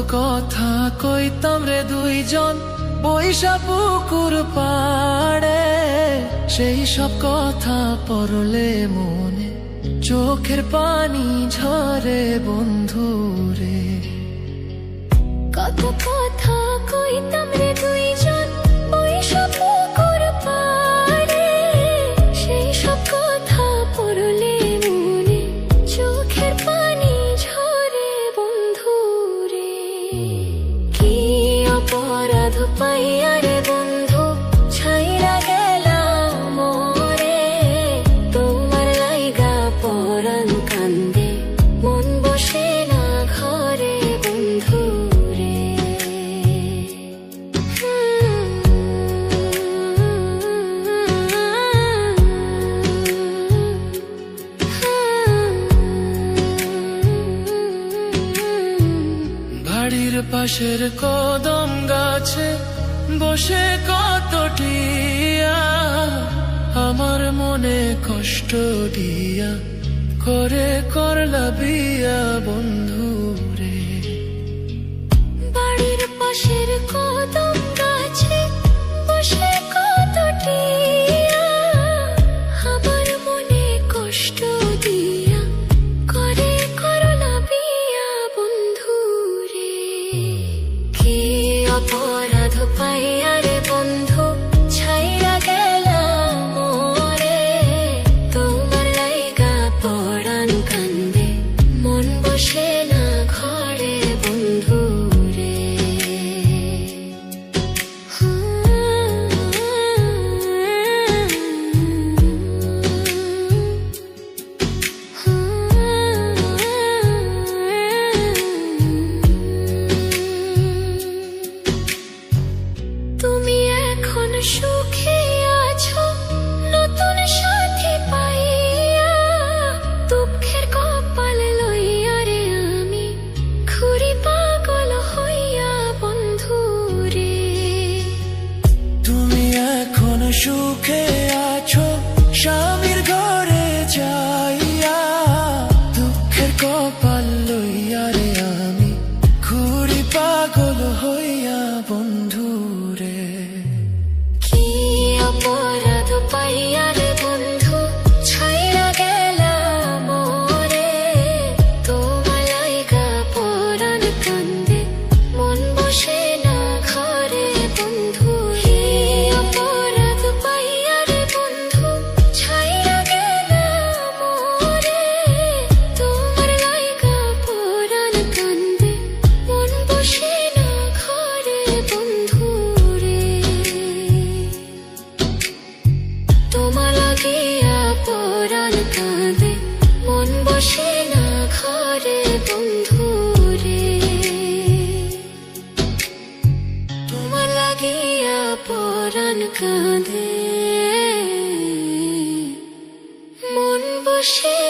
কথা কইতাম রে দুইজন বৈশা পুকুর পাড়ে, সেই সব কথা পড়লে মনে চোখের পানি ঝরে বন্ধু রে। কত কথা কইতাম রে দুইজন বৈশা পুকুর পাড়ে, সেই সব কথা পড়লে মনে চোখের পানি ঝরে বন্ধু রে। কি অপরাধ পাইয়া রে বন্ধু ছাইরা গেলাম মোরে, তোমার লাইগা পরাণ কান্দে মন বসে না ঘরে বন্ধু রে। বাড়ির পাশের কদম গাছে বসে কত টিয়া, আমার মনে কষ্ট দিয়া করে করলা বিয়া বন্ধু রে। বাড়ির পাশের কদম গাছে বসে কত টিয়া, আমার মনে কষ্ট দিয়া করে করলা বিয়া বন্ধু রে। কি অপরাধ পাইয়া রে বন্ধু ছাইরা গেলাম মোরে, তোমার লাইগা পরাণ কান্দে মন বসে না ঘরে বন্ধু রে। তুমি এখন সুখে আছো নতুন সাথী পাইয়া, দুঃখের কপাল লইয়া রে আমি ঘুরি পাগল হইয়া বন্ধু রে। তুমি এখন সুখে আছো স্বামীর ঘরে যাইয়া, দুঃখের কপাল লইয়া রে আমি ঘুরি পাগল হইয়া বন্ধু রে। কি অপরাধ পাইয়া রে বন্ধু ছাইরা গেলাম মোরে, তোমার লাইগা পরাণ কান্দে মন বসে না ঘরে বন্ধু। কি অপরাধ পাইয়া রে বন্ধু ছাইরা গেলাম মোরে, তোমার লাইগা পরাণ কান্দে মন বসে না ঘরে বন্ধু রে। তোমার লাগিয়া পরাণ কাঁদে মন বসে না ঘরে বন্ধু রে। তোমার লাগিয়া পরাণ কাঁদে মন বসে